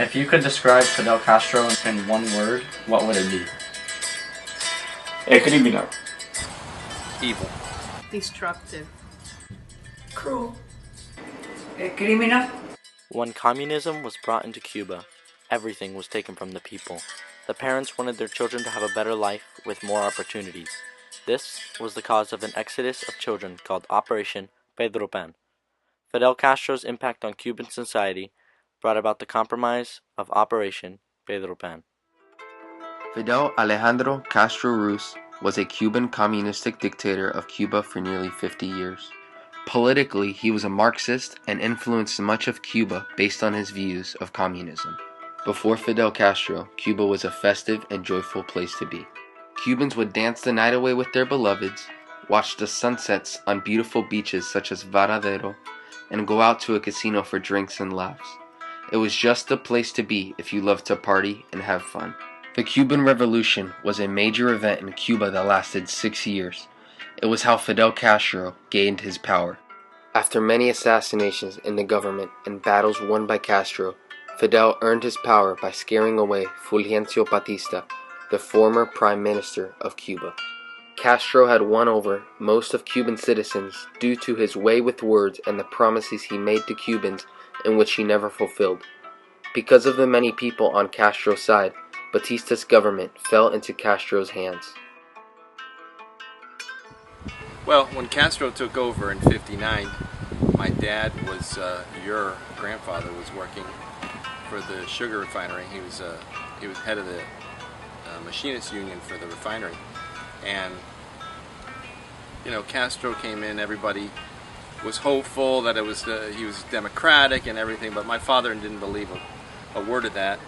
If you could describe Fidel Castro in one word, what would it be? A criminal. Evil. Destructive. Cruel. A criminal. When communism was brought into Cuba, everything was taken from the people. The parents wanted their children to have a better life with more opportunities. This was the cause of an exodus of children called Operation Pedro. Fidel Castro's impact on Cuban society brought about the compromise of Operation Pedro. Fidel Alejandro Castro Ruz was a Cuban communistic dictator of Cuba for nearly 50 years. Politically, he was a Marxist and influenced much of Cuba based on his views of communism. Before Fidel Castro, Cuba was a festive and joyful place to be. Cubans would dance the night away with their beloveds, watch the sunsets on beautiful beaches such as Varadero, and go out to a casino for drinks and laughs. It was just the place to be if you loved to party and have fun. The Cuban Revolution was a major event in Cuba that lasted 6 years. It was how Fidel Castro gained his power. After many assassinations in the government and battles won by Castro, Fidel earned his power by scaring away Fulgencio Batista, the former Prime Minister of Cuba. Castro had won over most of Cuban citizens due to his way with words and the promises he made to Cubans in which he never fulfilled. Because of the many people on Castro's side, Batista's government fell into Castro's hands. Well, when Castro took over in '59, my dad was, your grandfather was working for the sugar refinery. He was head of the machinist union for the refinery. And, you know, Castro came in, everybody was hopeful that he was democratic and everything, but my father didn't believe a word of that,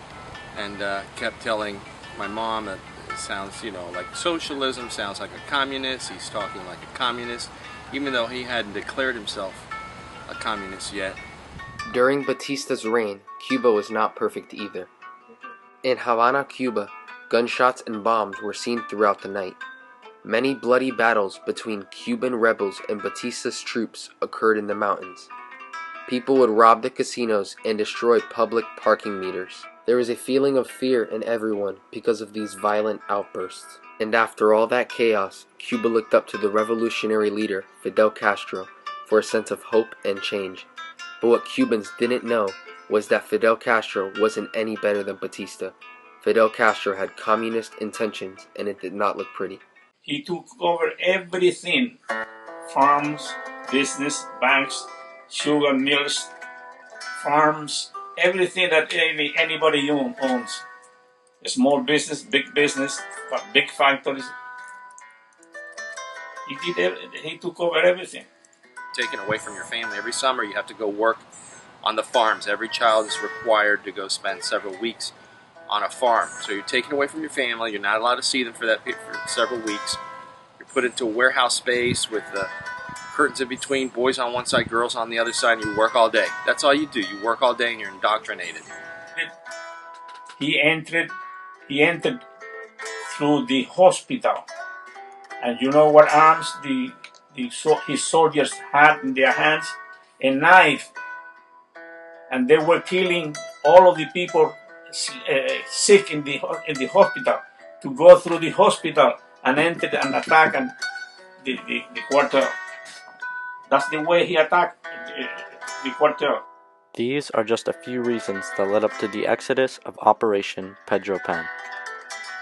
and kept telling my mom that it sounds, you know, like socialism, sounds like a communist, he's talking like a communist, even though he hadn't declared himself a communist yet. During Batista's reign, Cuba was not perfect either. In Havana, Cuba, gunshots and bombs were seen throughout the night. Many bloody battles between Cuban rebels and Batista's troops occurred in the mountains. People would rob the casinos and destroy public parking meters. There was a feeling of fear in everyone because of these violent outbursts. And after all that chaos, Cuba looked up to the revolutionary leader, Fidel Castro, for a sense of hope and change. But what Cubans didn't know was that Fidel Castro wasn't any better than Batista. Fidel Castro had communist intentions, and it did not look pretty. He took over everything: farms, business, banks, sugar mills, farms, everything that anybody owns. Small business, big factories. He took over everything. Taken away from your family. Every summer you have to go work on the farms. Every child is required to go spend several weeks on a farm. So you're taken away from your family. You're not allowed to see them for several weeks. You're put into a warehouse space with curtains in between, boys on one side, girls on the other side, and you work all day. That's all you do. You work all day and you're indoctrinated. He entered through the hospital, and you know what arms his soldiers had in their hands? A knife, and they were killing all of the people sick in the hospital, to go through the hospital and enter and attack and the quartel. That's the way he attacked the quartel. These are just a few reasons that led up to the exodus of Operation Pedro.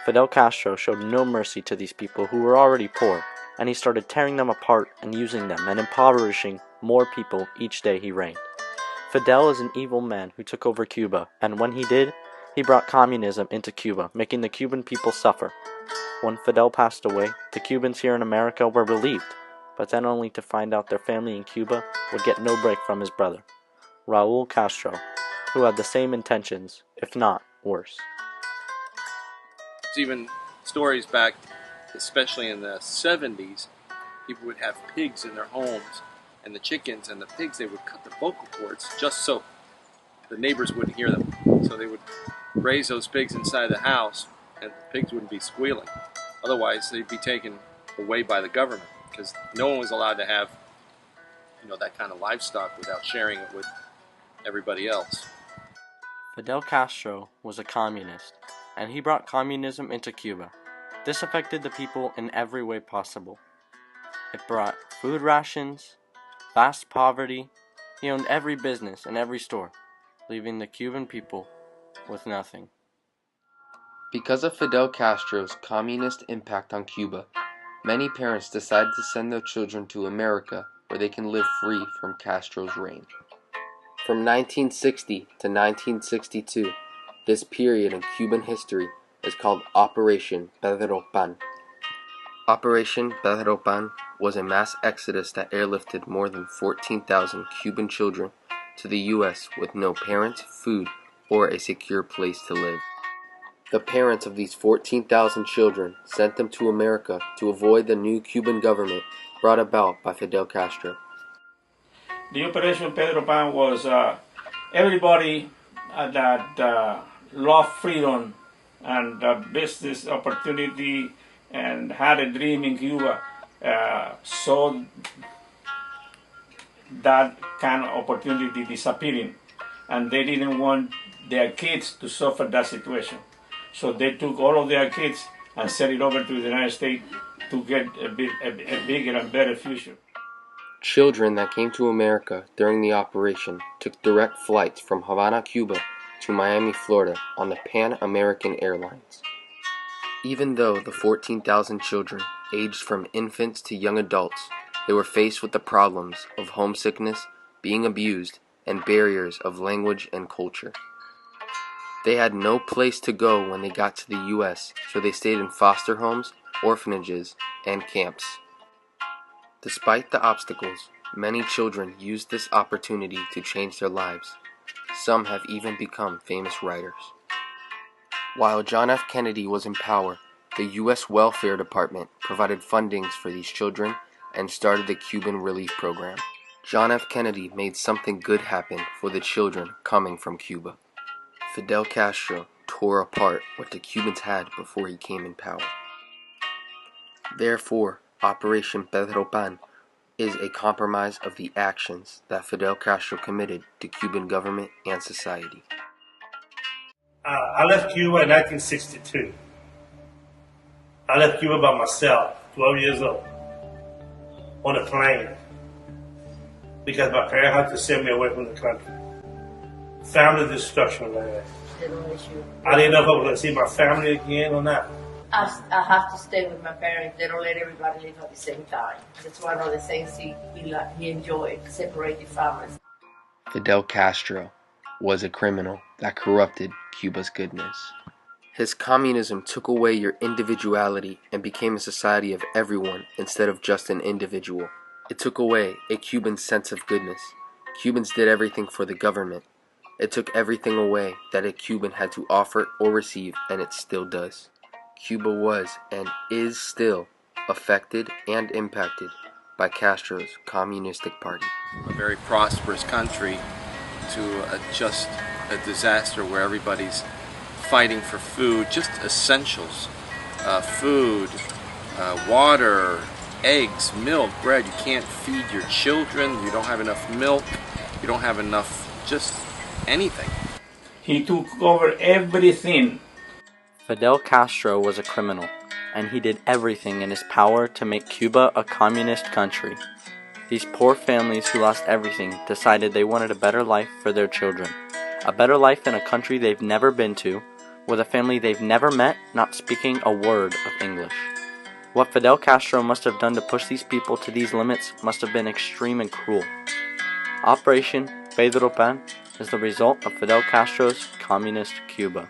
Fidel Castro showed no mercy to these people who were already poor, and he started tearing them apart and using them and impoverishing more people each day he reigned. Fidel is an evil man who took over Cuba, and when he did, he brought communism into Cuba, making the Cuban people suffer. When Fidel passed away, the Cubans here in America were relieved, but then only to find out their family in Cuba would get no break from his brother, Raul Castro, who had the same intentions, if not worse. There's even stories back, especially in the 70s, people would have pigs in their homes, and the chickens and the pigs, they would cut the vocal cords just so the neighbors wouldn't hear them. So they would raise those pigs inside the house, and the pigs wouldn't be squealing. Otherwise, they'd be taken away by the government, because no one was allowed to have, you know, that kind of livestock without sharing it with everybody else. Fidel Castro was a communist, and he brought communism into Cuba. This affected the people in every way possible. It brought food rations, vast poverty. He owned every business and every store, leaving the Cuban people with nothing. Because of Fidel Castro's communist impact on Cuba, many parents decided to send their children to America where they can live free from Castro's reign. From 1960 to 1962, this period in Cuban history is called Operation Pedro Pan. Operation Pedro Pan was a mass exodus that airlifted more than 14,000 Cuban children to the U.S. with no parents, food, or a secure place to live. The parents of these 14,000 children sent them to America to avoid the new Cuban government brought about by Fidel Castro. The Operation Pedro Pan was everybody that loved freedom and business opportunity and had a dream in Cuba saw that kind of opportunity disappearing, and they didn't want their kids to suffer that situation. So they took all of their kids and sent it over to the United States to get a bigger and better future. Children that came to America during the operation took direct flights from Havana, Cuba to Miami, Florida on the Pan American Airlines. Even though the 14,000 children aged from infants to young adults, they were faced with the problems of homesickness, being abused, and barriers of language and culture. They had no place to go when they got to the U.S., so they stayed in foster homes, orphanages, and camps. Despite the obstacles, many children used this opportunity to change their lives. Some have even become famous writers. While John F. Kennedy was in power, the U.S. Welfare Department provided fundings for these children and started the Cuban Relief Program. John F. Kennedy made something good happen for the children coming from Cuba. Fidel Castro tore apart what the Cubans had before he came in power. Therefore, Operation Pedro Pan is a compromise of the actions that Fidel Castro committed to Cuban government and society. I left Cuba in 1962. I left Cuba by myself, 12 years old, on a plane, because my parents had to send me away from the country. Family destruction, man. I didn't know if I was going to see my family again or not. I have to stay with my parents. They don't let everybody live at the same time. That's one of the things he enjoyed, separating families. Fidel Castro was a criminal that corrupted Cuba's goodness. His communism took away your individuality and became a society of everyone instead of just an individual. It took away a Cuban sense of goodness. Cubans did everything for the government. It took everything away that a Cuban had to offer or receive, and it still does. Cuba was and is still affected and impacted by Castro's communistic party. A very prosperous country to just a disaster where everybody's fighting for food, just essentials, food, water, eggs, milk, bread. You can't feed your children, you don't have enough milk, you don't have enough just anything. He took over everything. Fidel Castro was a criminal, and he did everything in his power to make Cuba a communist country. These poor families who lost everything decided they wanted a better life for their children. A better life in a country they've never been to, with a family they've never met, not speaking a word of English. What Fidel Castro must have done to push these people to these limits must have been extreme and cruel. Operation Pedro Pan is the result of Fidel Castro's communist Cuba.